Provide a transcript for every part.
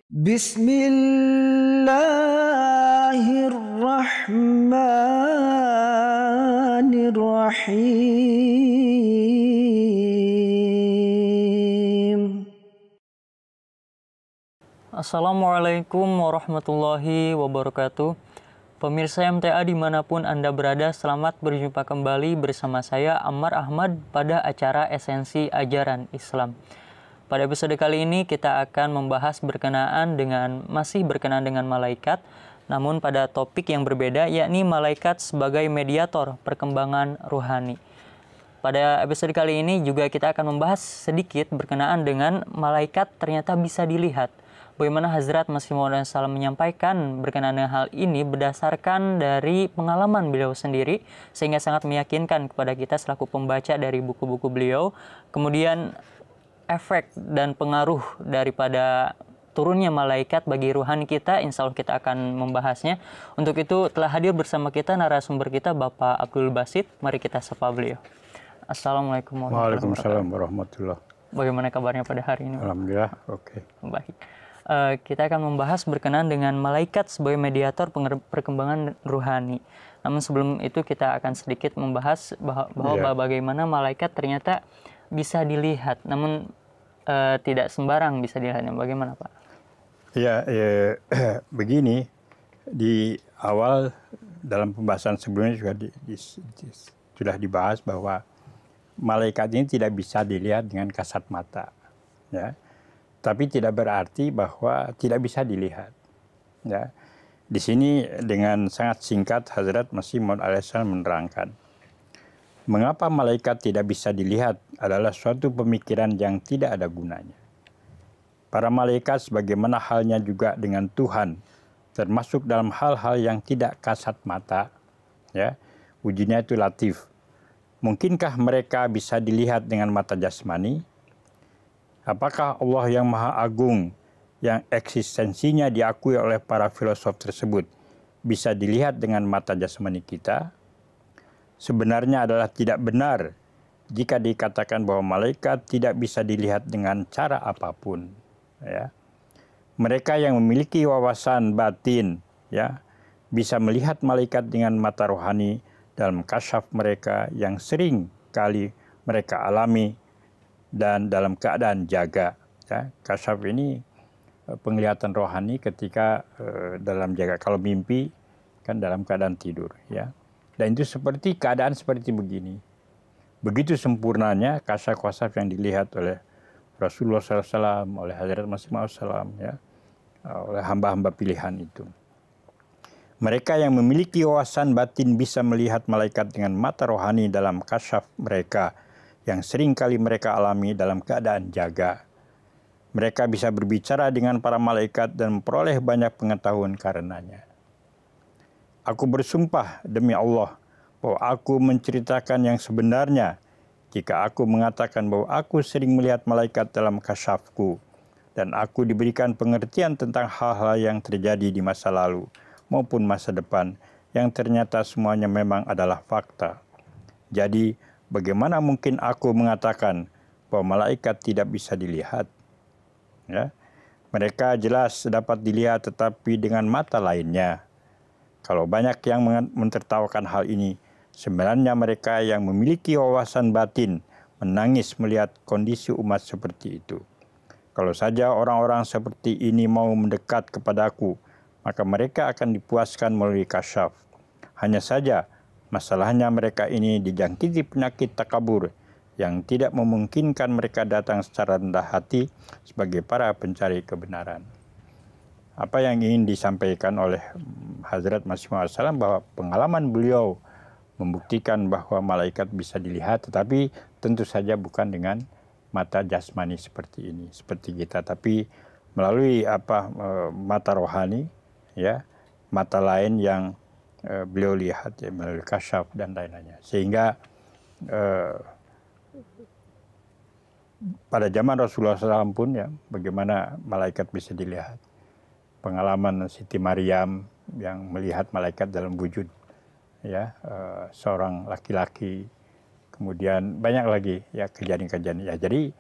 Bismillahirrahmanirrahim. Assalamualaikum warahmatullahi wabarakatuh. Pemirsa MTA dimanapun Anda berada, selamat berjumpa kembali bersama saya Ammar Ahmad pada acara Esensi Ajaran Islam. Pada episode kali ini kita akan membahas masih berkenaan dengan malaikat, namun pada topik yang berbeda, yakni malaikat sebagai mediator perkembangan ruhani. Pada episode kali ini juga kita akan membahas sedikit berkenaan dengan malaikat ternyata bisa dilihat. Bagaimana Hazrat Masih Maud SAW menyampaikan berkenaan dengan hal ini berdasarkan dari pengalaman beliau sendiri, sehingga sangat meyakinkan kepada kita selaku pembaca dari buku-buku beliau. Kemudian efek dan pengaruh daripada turunnya malaikat bagi ruhani kita, insya Allah kita akan membahasnya. Untuk itu telah hadir bersama kita narasumber kita Bapak Abdul Basit. Mari kita sapa beliau. Assalamualaikum Waalaikumsalam warahmatullahi. Bagaimana kabarnya pada hari ini? Alhamdulillah, oke. Baik. Kita akan membahas berkenaan dengan malaikat sebagai mediator perkembangan ruhani. Namun sebelum itu kita akan sedikit membahas bahwa bagaimana malaikat ternyata bisa dilihat, namun tidak sembarang bisa dilihatnya. Bagaimana Pak? Ya, begini, di awal dalam pembahasan sebelumnya juga sudah dibahas bahwa malaikat ini tidak bisa dilihat dengan kasat mata, ya. Tapi tidak berarti bahwa tidak bisa dilihat, ya. Di sini dengan sangat singkat Hazrat Masih Maud alaihissalam menerangkan mengapa malaikat tidak bisa dilihat adalah suatu pemikiran yang tidak ada gunanya. Para malaikat sebagaimana halnya juga dengan Tuhan, termasuk dalam hal-hal yang tidak kasat mata, ya, ujinya itu latif. Mungkinkah mereka bisa dilihat dengan mata jasmani? Apakah Allah yang Maha Agung, yang eksistensinya diakui oleh para filosof tersebut, bisa dilihat dengan mata jasmani kita? Sebenarnya adalah tidak benar jika dikatakan bahwa malaikat tidak bisa dilihat dengan cara apapun, ya. Mereka yang memiliki wawasan batin, ya, bisa melihat malaikat dengan mata rohani dalam kasyaf mereka yang sering kali mereka alami dan dalam keadaan jaga, ya. Kasyaf ini penglihatan rohani ketika dalam jaga, kalau mimpi kan dalam keadaan tidur, ya. Dan itu seperti keadaan seperti begini. Begitu sempurnanya kasyaf yang dilihat oleh Rasulullah SAW, oleh Hazrat Masih Maud SAW, ya, oleh hamba-hamba pilihan itu. Mereka yang memiliki wawasan batin bisa melihat malaikat dengan mata rohani dalam kasyaf mereka yang sering kali mereka alami dalam keadaan jaga. Mereka bisa berbicara dengan para malaikat dan memperoleh banyak pengetahuan karenanya. Aku bersumpah demi Allah bahwa aku menceritakan yang sebenarnya jika aku mengatakan bahwa aku sering melihat malaikat dalam kasyafku dan aku diberikan pengertian tentang hal-hal yang terjadi di masa lalu maupun masa depan yang ternyata semuanya memang adalah fakta. Jadi bagaimana mungkin aku mengatakan bahwa malaikat tidak bisa dilihat? Ya, mereka jelas dapat dilihat tetapi dengan mata lainnya. Kalau banyak yang mentertawakan hal ini, sebenarnya mereka yang memiliki wawasan batin menangis melihat kondisi umat seperti itu. Kalau saja orang-orang seperti ini mau mendekat kepadaku, maka mereka akan dipuaskan melalui kasyaf. Hanya saja, masalahnya mereka ini dijangkiti penyakit takabur yang tidak memungkinkan mereka datang secara rendah hati sebagai para pencari kebenaran. Apa yang ingin disampaikan oleh Hazrat Masih Maud SAW bahwa pengalaman beliau membuktikan bahwa malaikat bisa dilihat, tetapi tentu saja bukan dengan mata jasmani seperti ini, seperti kita, tapi melalui mata rohani, ya, mata lain yang beliau lihat, ya, melalui kasyaf dan lain-lainnya. Sehingga pada zaman Rasulullah SAW pun, ya, bagaimana malaikat bisa dilihat. Pengalaman Siti Maryam yang melihat malaikat dalam wujud, ya, seorang laki-laki. Kemudian banyak lagi, ya, kejadian-kejadian. Ya, jadi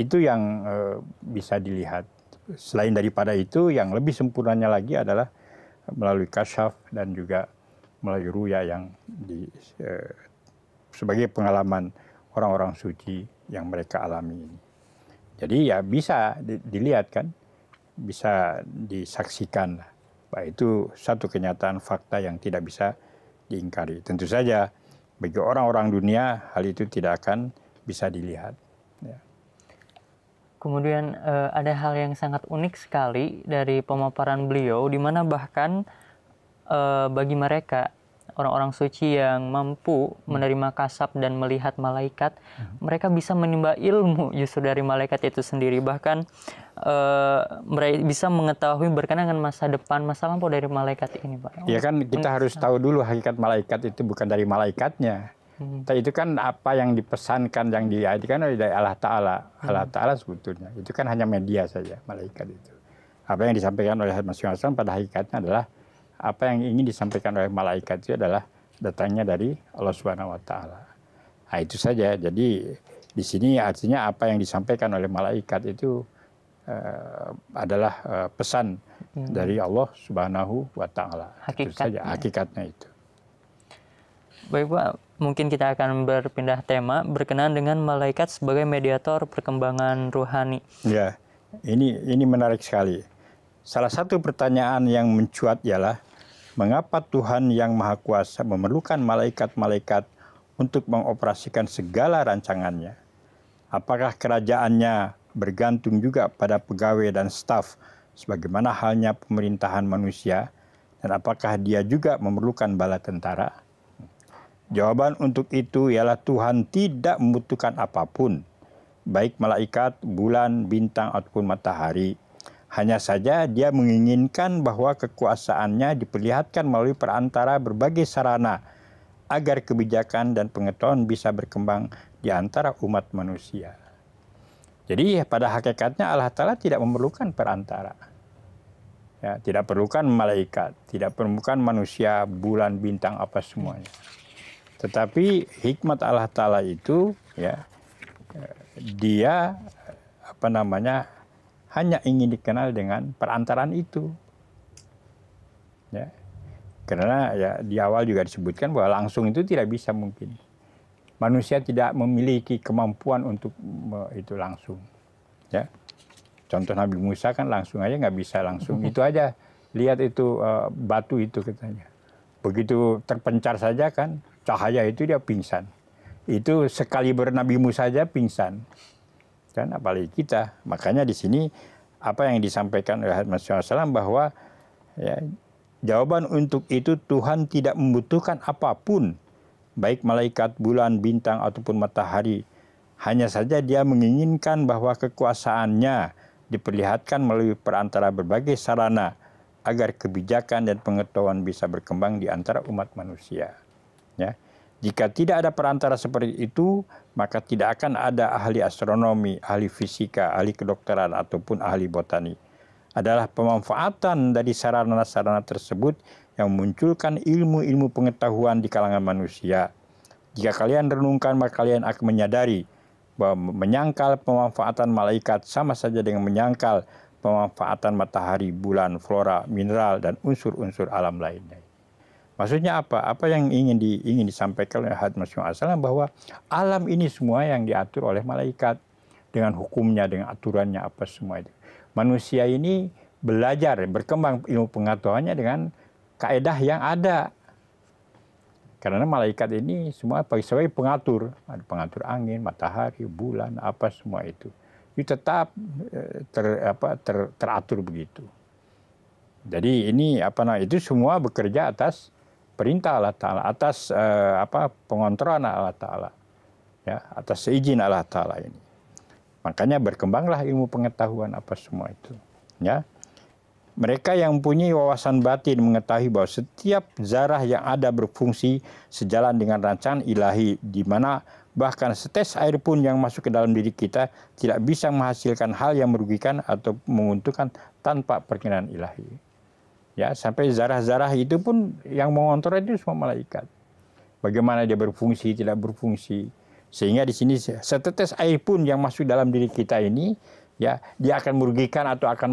itu yang bisa dilihat. selain daripada itu, yang lebih sempurnanya lagi adalah melalui kasyaf dan juga melalui ruya yang sebagai pengalaman orang-orang suci yang mereka alami ini. Jadi ya bisa dilihat kan, bisa disaksikan. Bahwa itu satu kenyataan fakta yang tidak bisa diingkari. Tentu saja bagi orang-orang dunia hal itu tidak akan bisa dilihat. Ya. Kemudian ada hal yang sangat unik sekali dari pemaparan beliau, di mana bahkan bagi mereka orang-orang suci yang mampu menerima kasab dan melihat malaikat, mereka bisa menimba ilmu justru dari malaikat itu sendiri. Bahkan mereka bisa mengetahui berkenaan dengan masa depan, masa lampau dari malaikat ini, Pak. Ya kan kita harus tahu dulu hakikat malaikat itu bukan dari malaikatnya. Tapi itu kan apa yang dipesankan, yang diartikan oleh Allah Ta'ala. Allah Ta'ala sebetulnya. Itu kan hanya media saja, malaikat itu. Apa yang disampaikan oleh masing-masing pada hakikatnya adalah apa yang ingin disampaikan oleh malaikat itu adalah datangnya dari Allah Subhanahu wa Ta'ala. Nah, itu saja. Jadi di sini artinya apa yang disampaikan oleh malaikat itu adalah pesan dari Allah Subhanahu wa Ta'ala. Itu saja hakikatnya itu. Baik Pak, mungkin kita akan berpindah tema berkenaan dengan malaikat sebagai mediator perkembangan ruhani. Ya, ini menarik sekali. Salah satu pertanyaan yang mencuat ialah mengapa Tuhan yang Maha Kuasa memerlukan malaikat-malaikat untuk mengoperasikan segala rancangannya? Apakah kerajaannya bergantung juga pada pegawai dan staf sebagaimana halnya pemerintahan manusia? Dan apakah dia juga memerlukan bala tentara? Jawaban untuk itu ialah Tuhan tidak membutuhkan apapun, baik malaikat, bulan, bintang, ataupun matahari. Hanya saja dia menginginkan bahwa kekuasaannya diperlihatkan melalui perantara berbagai sarana, agar kebijakan dan pengetahuan bisa berkembang di antara umat manusia. Jadi pada hakikatnya Allah Ta'ala tidak memerlukan perantara. Ya, tidak perlukan malaikat, tidak perlukan manusia, bulan, bintang, apa semuanya. Tetapi hikmat Allah Ta'ala itu ya dia hanya ingin dikenal dengan perantaraan itu. Ya. Karena ya di awal juga disebutkan bahwa langsung itu tidak bisa mungkin. Manusia tidak memiliki kemampuan untuk itu langsung. Ya. Contoh Nabi Musa kan langsung aja nggak bisa langsung. Itu aja, lihat itu batu itu katanya. Begitu terpencar saja kan, cahaya itu dia pingsan. Itu sekali Nabi Musa saja pingsan. Kan apalagi kita. Makanya di sini apa yang disampaikan oleh Rasulullah SAW bahwa ya, jawaban untuk itu Tuhan tidak membutuhkan apapun, baik malaikat, bulan, bintang, ataupun matahari. Hanya saja dia menginginkan bahwa kekuasaannya diperlihatkan melalui perantara berbagai sarana, agar kebijakan dan pengetahuan bisa berkembang di antara umat manusia. Ya. Jika tidak ada perantara seperti itu, maka tidak akan ada ahli astronomi, ahli fisika, ahli kedokteran, ataupun ahli botani. Adalah pemanfaatan dari sarana-sarana tersebut yang memunculkan ilmu-ilmu pengetahuan di kalangan manusia. Jika kalian renungkan, maka kalian akan menyadari bahwa menyangkal pemanfaatan malaikat sama saja dengan menyangkal pemanfaatan matahari, bulan, flora, mineral, dan unsur-unsur alam lainnya. Maksudnya apa? Apa yang ingin disampaikan oleh Rasulullah SAW bahwa alam ini semua yang diatur oleh malaikat dengan hukumnya, dengan aturannya, apa semua itu. Manusia ini belajar, berkembang ilmu pengetahuannya dengan kaedah yang ada. Karena malaikat ini semua sebagai pengatur, ada pengatur angin, matahari, bulan, apa semua itu. Itu tetap teratur begitu. Jadi ini itu semua bekerja atas perintah Allah Ta'ala, atas pengontrolan Allah Ta'ala, ya, atas seizin Allah Ta'ala ini. Makanya berkembanglah ilmu pengetahuan apa semua itu. Ya. Mereka yang mempunyai wawasan batin mengetahui bahwa setiap zarah yang ada berfungsi sejalan dengan rancangan ilahi, di mana bahkan setes air pun yang masuk ke dalam diri kita tidak bisa menghasilkan hal yang merugikan atau menguntungkan tanpa perkenan ilahi. Ya, sampai zarah-zarah itu pun yang mengontrol itu semua malaikat. Bagaimana dia berfungsi, tidak berfungsi. Sehingga di sini setetes air pun yang masuk dalam diri kita ini ya dia akan merugikan atau akan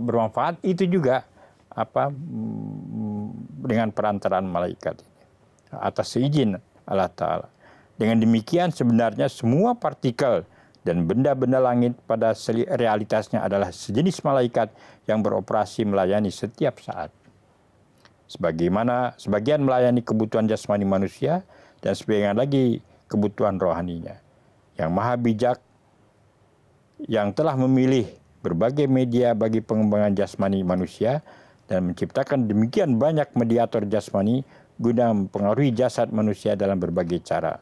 bermanfaat, itu juga dengan perantaraan malaikat ini, atas seizin Allah Ta'ala. Dengan demikian sebenarnya semua partikel dan benda-benda langit pada realitasnya adalah sejenis malaikat yang beroperasi melayani setiap saat. Sebagaimana sebagian melayani kebutuhan jasmani manusia dan sebagian lagi kebutuhan rohaninya. Yang maha bijak yang telah memilih berbagai media bagi pengembangan jasmani manusia dan menciptakan demikian banyak mediator jasmani guna mempengaruhi jasad manusia dalam berbagai cara.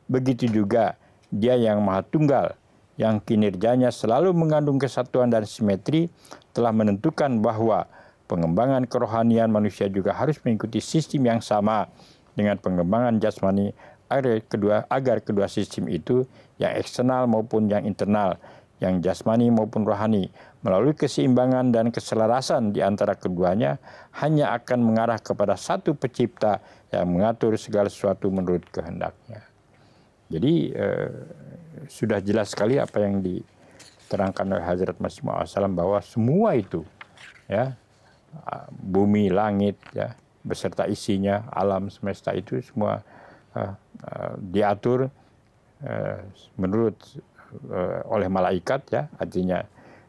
Begitu juga Dia yang maha tunggal, yang kinerjanya selalu mengandung kesatuan dan simetri, telah menentukan bahwa pengembangan kerohanian manusia juga harus mengikuti sistem yang sama dengan pengembangan jasmani agar kedua sistem itu, yang eksternal maupun yang internal, yang jasmani maupun rohani, melalui keseimbangan dan keselarasan di antara keduanya, hanya akan mengarah kepada satu pencipta yang mengatur segala sesuatu menurut kehendaknya. Jadi sudah jelas sekali apa yang diterangkan oleh Hazrat Masih Maud SAW, bahwa semua itu, ya, bumi, langit, ya, beserta isinya, alam semesta itu semua diatur menurut oleh malaikat, ya, artinya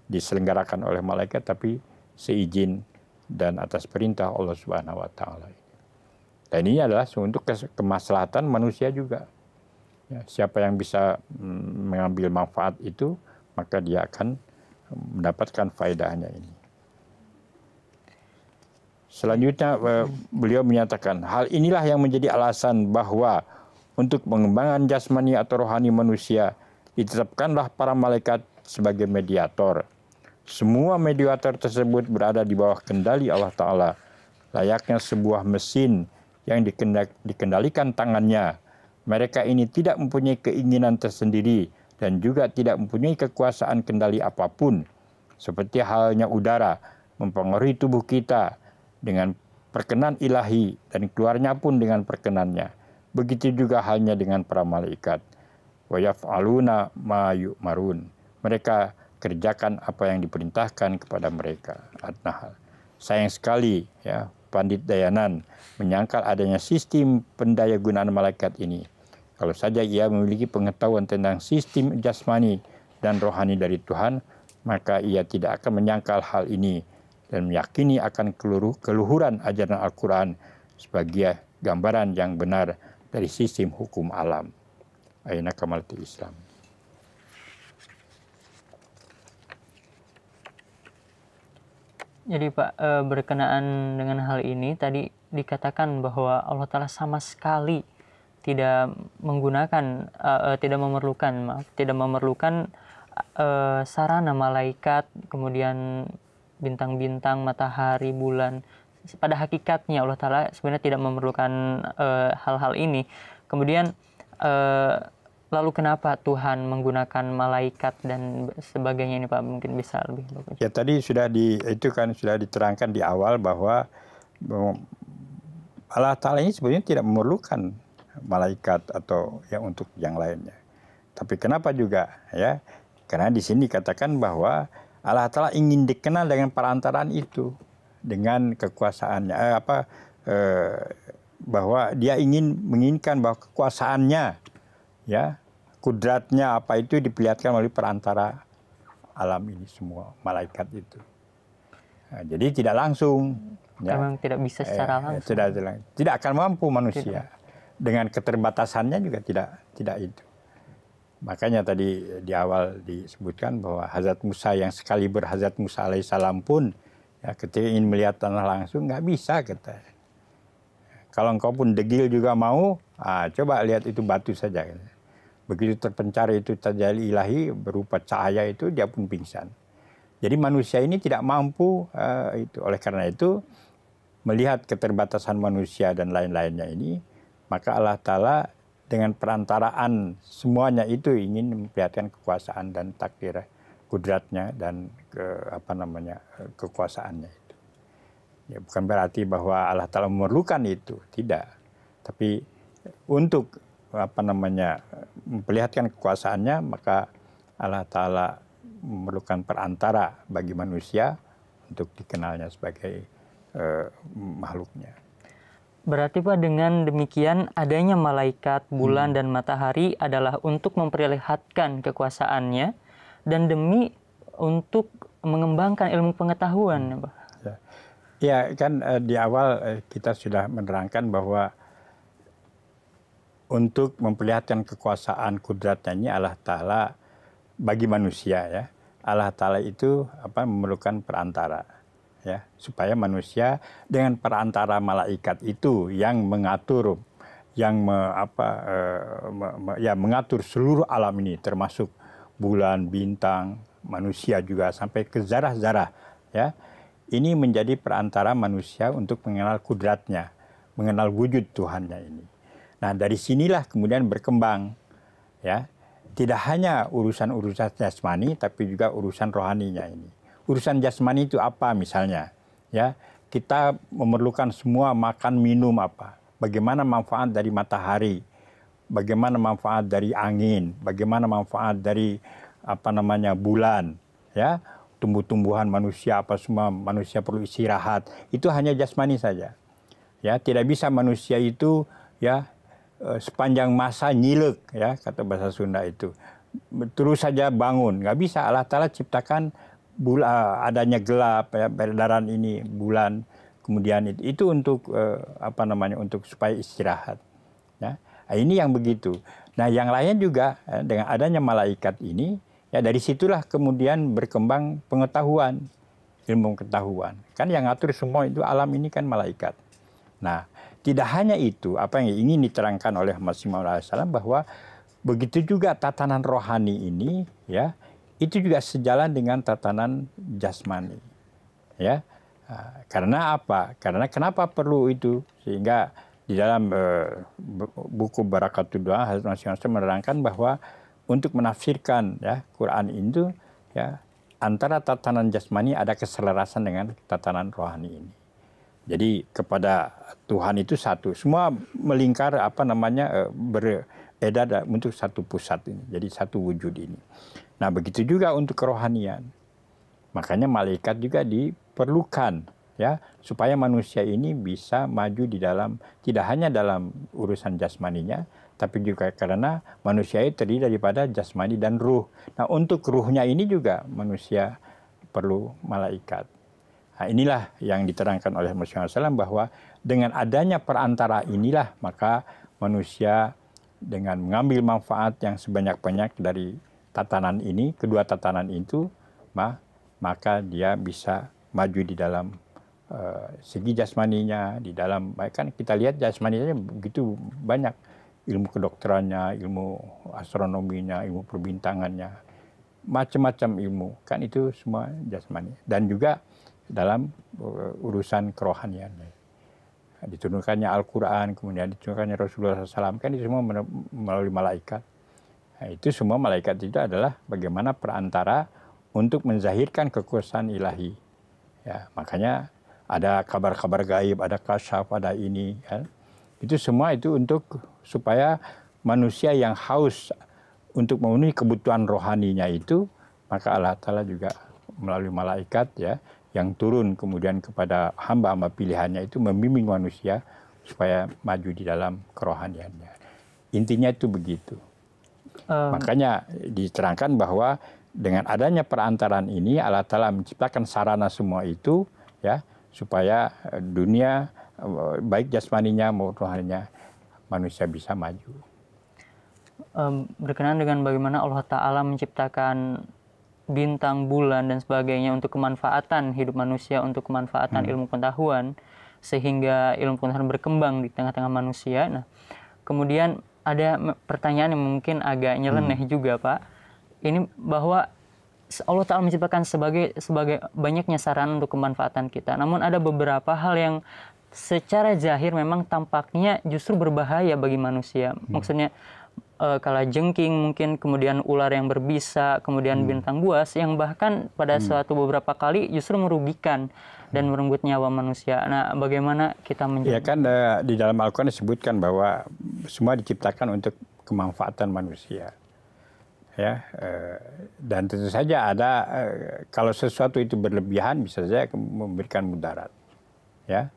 diselenggarakan oleh malaikat, tapi seizin dan atas perintah Allah Subhanahu wa Ta'ala. Dan ini adalah untuk kemaslahatan manusia juga. Ya, siapa yang bisa mengambil manfaat itu, maka dia akan mendapatkan faedahnya ini. Selanjutnya beliau menyatakan, hal inilah yang menjadi alasan bahwa untuk pengembangan jasmani atau rohani manusia ditetapkanlah para malaikat sebagai mediator. Semua mediator tersebut berada di bawah kendali Allah Ta'ala, layaknya sebuah mesin yang dikendalikan tangannya. Mereka ini tidak mempunyai keinginan tersendiri dan juga tidak mempunyai kekuasaan kendali apapun. Seperti halnya udara mempengaruhi tubuh kita dengan perkenan ilahi dan keluarnya pun dengan perkenannya. Begitu juga halnya dengan para malaikat. Wa yaf'aluna ma yu'marun. Mereka kerjakan apa yang diperintahkan kepada mereka. An-Nahl. Sayang sekali, ya, Pandit Dayanan menyangkal adanya sistem pendayagunaan malaikat ini. Kalau saja ia memiliki pengetahuan tentang sistem jasmani dan rohani dari Tuhan, maka ia tidak akan menyangkal hal ini dan meyakini akan keluhuran ajaran Al-Quran sebagai gambaran yang benar dari sistem hukum alam. Aina kamalatul Islam. Jadi Pak, berkenaan dengan hal ini tadi dikatakan bahwa Allah Ta'ala sama sekali tidak menggunakan, tidak memerlukan sarana malaikat, kemudian bintang-bintang, matahari, bulan. Pada hakikatnya Allah Ta'ala sebenarnya tidak memerlukan hal-hal ini. Kemudian lalu kenapa Tuhan menggunakan malaikat dan sebagainya ini Pak? Mungkin bisa lebih bagus. Ya, tadi sudah sudah diterangkan di awal bahwa Allah Ta'ala ini sebenarnya tidak memerlukan malaikat atau yang untuk yang lainnya. Tapi kenapa juga, ya? Karena di sini dikatakan bahwa Allah Ta'ala ingin dikenal dengan perantaraan itu, dengan kekuasaannya, bahwa dia menginginkan bahwa kekuasaannya, ya, kudratnya apa itu diperlihatkan melalui perantara alam ini semua, malaikat itu. Nah, jadi tidak langsung. Memang tidak bisa secara langsung. Tidak akan mampu manusia. Dengan keterbatasannya juga tidak itu. Makanya tadi di awal disebutkan bahwa Hazrat Musa yang sekali Hazrat Musa alaihissalam pun, ya, ketika ingin melihat tanah langsung nggak bisa, kata. Kalau engkau pun degil juga mau, coba lihat itu batu saja. Kata. Begitu terpencar itu tajalli ilahi berupa cahaya itu, dia pun pingsan. Jadi manusia ini tidak mampu itu. Oleh karena itu, melihat keterbatasan manusia dan lain-lainnya ini, maka Allah Ta'ala dengan perantaraan semuanya itu ingin memperlihatkan kekuasaan dan takdir kudratnya dan kekuasaannya itu. Ya, bukan berarti bahwa Allah Ta'ala memerlukan itu, tidak. Tapi untuk memperlihatkan kekuasaannya, maka Allah Ta'ala memerlukan perantara bagi manusia untuk dikenalnya sebagai makhluknya. Berarti Pak, dengan demikian adanya malaikat, bulan, dan matahari adalah untuk memperlihatkan kekuasaannya dan demi untuk mengembangkan ilmu pengetahuan, Pak. Ya, kan di awal kita sudah menerangkan bahwa untuk memperlihatkan kekuasaan kudratnya ini Allah Ta'ala bagi manusia, ya. Allah Ta'ala itu memerlukan perantara, ya, supaya manusia dengan perantara malaikat itu yang mengatur, yang mengatur seluruh alam ini, termasuk bulan, bintang, manusia juga sampai ke zarah-zarah, ya. Ini menjadi perantara manusia untuk mengenal kudratnya, mengenal wujud Tuhannya ini. Nah, dari sinilah kemudian berkembang, ya. Tidak hanya urusan-urusan jasmani, tapi juga urusan rohaninya ini. Urusan jasmani itu apa misalnya? Ya, kita memerlukan semua makan minum apa? Bagaimana manfaat dari matahari? Bagaimana manfaat dari angin? Bagaimana manfaat dari bulan? Ya, tumbuh-tumbuhan manusia apa semua manusia perlu istirahat. Itu hanya jasmani saja. Ya, tidak bisa manusia itu ya sepanjang masa nyilek, ya, kata bahasa Sunda itu. Terus saja bangun, nggak bisa. Allah Ta'ala ciptakan adanya gelap, ya, peredaran ini bulan, kemudian itu untuk untuk supaya istirahat. Ya. Nah, ini yang begitu. Nah, yang lain juga dengan adanya malaikat ini, ya dari situlah kemudian berkembang pengetahuan, ilmu pengetahuan. Kan yang ngatur semua itu alam ini kan malaikat. Nah, tidak hanya itu, apa yang ingin diterangkan oleh Masih Maud alaihissalam bahwa begitu juga tatanan rohani ini, ya, itu juga sejalan dengan tatanan jasmani, ya. Karena apa? Karena kenapa perlu itu? Sehingga di dalam buku Barakatul Doa, Hazrat Masih Maud menerangkan bahwa untuk menafsirkan, ya, Quran itu, ya, antara tatanan jasmani ada keselarasan dengan tatanan rohani ini. Jadi kepada Tuhan itu satu, semua melingkar beredar untuk satu pusat ini, jadi satu wujud ini. Nah, begitu juga untuk kerohanian. Makanya malaikat juga diperlukan, ya, supaya manusia ini bisa maju di dalam, tidak hanya dalam urusan jasmaninya, tapi juga karena manusia itu terdiri daripada jasmani dan ruh. Nah, untuk ruhnya ini juga manusia perlu malaikat. Nah, inilah yang diterangkan oleh Rasulullah SAW bahwa dengan adanya perantara inilah maka manusia dengan mengambil manfaat yang sebanyak-banyak dari tatanan ini, kedua tatanan itu, maka dia bisa maju di dalam segi jasmaninya, di dalam, kan kita lihat jasmaninya begitu banyak, ilmu kedokterannya, ilmu astronominya, ilmu perbintangannya, macam-macam ilmu, kan itu semua jasmani. Dan juga dalam urusan kerohaniannya. Diturunkannya Al-Quran, kemudian diturunkannya Rasulullah SAW, kan itu semua melalui malaikat. Nah, itu semua malaikat itu adalah bagaimana perantara untuk menzahirkan kekuasaan ilahi. Ya, makanya ada kabar-kabar gaib, ada kasyaf, ada ini. Ya. Itu semua itu untuk supaya manusia yang haus untuk memenuhi kebutuhan rohaninya itu, maka Allah Ta'ala juga melalui malaikat, ya, yang turun kemudian kepada hamba-hamba pilihannya itu membimbing manusia supaya maju di dalam kerohaniannya. Intinya itu begitu. Makanya diterangkan bahwa dengan adanya perantaran ini Allah Ta'ala menciptakan sarana semua itu, ya, supaya dunia baik jasmaninya maupun rohaninya manusia bisa maju. Berkenaan dengan bagaimana Allah Ta'ala menciptakan bintang, bulan, dan sebagainya untuk kemanfaatan hidup manusia, untuk kemanfaatan ilmu pengetahuan, sehingga ilmu pengetahuan berkembang di tengah-tengah manusia. Nah, kemudian ada pertanyaan yang mungkin agak nyeleneh juga, Pak. Ini bahwa Allah Ta'ala menciptakan sebagai banyaknya sarana untuk kemanfaatan kita. Namun ada beberapa hal yang secara zahir memang tampaknya justru berbahaya bagi manusia. Maksudnya kalajengking mungkin, kemudian ular yang berbisa, kemudian bintang buas yang bahkan pada suatu beberapa kali justru merugikan dan merenggut nyawa manusia. Nah, bagaimana kita menjaga? Ya kan di dalam Al-Quran disebutkan bahwa semua diciptakan untuk kemanfaatan manusia. Ya, dan tentu saja ada kalau sesuatu itu berlebihan bisa saja memberikan mudarat. Ya,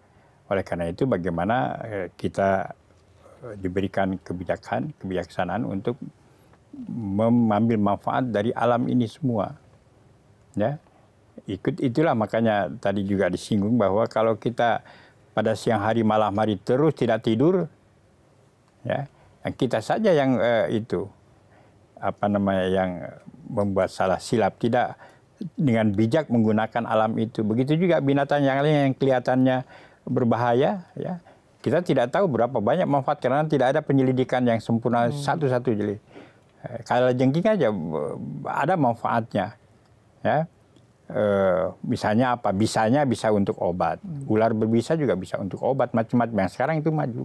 oleh karena itu bagaimana kita diberikan kebijaksanaan untuk mengambil manfaat dari alam ini semua. Ya, itulah makanya tadi juga disinggung bahwa kalau kita pada siang hari malam hari terus tidak tidur, ya, yang kita saja yang yang membuat salah silap, tidak dengan bijak menggunakan alam itu. Begitu juga binatang yang lain yang kelihatannya berbahaya, ya, kita tidak tahu berapa banyak manfaat karena tidak ada penyelidikan yang sempurna satu-satu. Jadi kalau jengking aja ada manfaatnya, ya. Misalnya apa? Bisanya bisa untuk obat. Ular berbisa juga bisa untuk obat, macam-macam. Yang sekarang itu maju.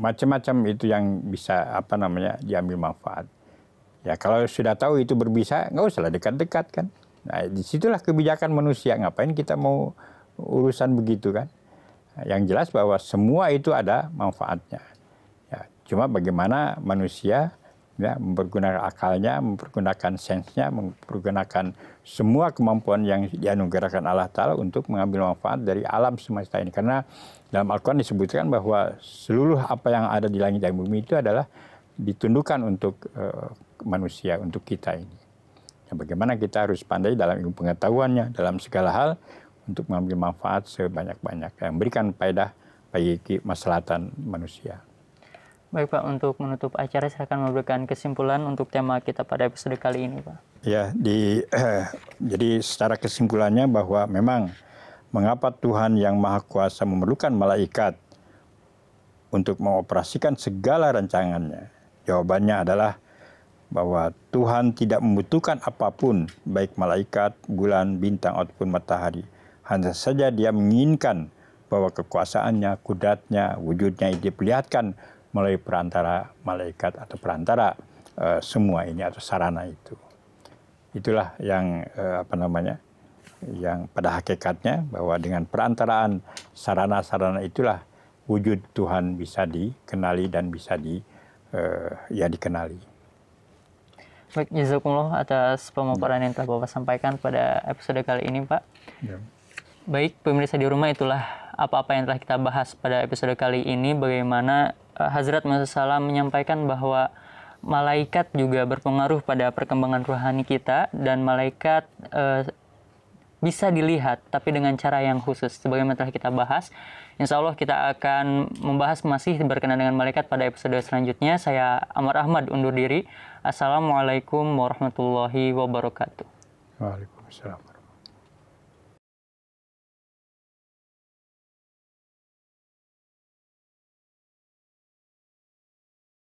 Macam-macam itu yang bisa diambil manfaat. Ya kalau sudah tahu itu berbisa, nggak usahlah dekat-dekat kan. Nah disitulah kebijakan manusia. Ngapain kita mau urusan begitu kan? Yang jelas bahwa semua itu ada manfaatnya. Ya, cuma bagaimana manusia mempergunakan akalnya, mempergunakan sensenya, mempergunakan semua kemampuan yang dianugerahkan Allah Ta'ala untuk mengambil manfaat dari alam semesta ini. Karena dalam Al-Quran disebutkan bahwa seluruh apa yang ada di langit dan bumi itu adalah ditundukkan untuk manusia, untuk kita ini. Ya, bagaimana kita harus pandai dalam ilmu pengetahuannya, dalam segala hal, untuk mengambil manfaat sebanyak-banyak, yang memberikan faedah bagi kemaslahatan manusia. Baik Pak, untuk menutup acara silakan memberikan kesimpulan untuk tema kita pada episode kali ini Pak. Ya, jadi secara kesimpulannya bahwa memang mengapa Tuhan yang Maha Kuasa memerlukan malaikat untuk mengoperasikan segala rancangannya? Jawabannya adalah bahwa Tuhan tidak membutuhkan apapun, baik malaikat, bulan, bintang, ataupun matahari. Hanya saja Dia menginginkan bahwa kekuasaannya, kudratnya, wujudnya diperlihatkan melalui perantara malaikat atau perantara semua ini atau sarana itu. Itulah yang yang pada hakikatnya bahwa dengan perantaraan sarana-sarana itulah wujud Tuhan bisa dikenali dan bisa dikenali. Baik, jazakumullah atas pemaparan yang telah Bapak sampaikan pada episode kali ini Pak. Ya. Baik, pemirsa di rumah, itulah apa-apa yang telah kita bahas pada episode kali ini. Bagaimana Hazrat Masih Salam menyampaikan bahwa malaikat juga berpengaruh pada perkembangan rohani kita, dan malaikat bisa dilihat tapi dengan cara yang khusus. Sebagaimana telah kita bahas, insya Allah kita akan membahas masih berkenaan dengan malaikat pada episode selanjutnya. Saya Amar Ahmad undur diri. Assalamualaikum warahmatullahi wabarakatuh. Waalaikumsalam.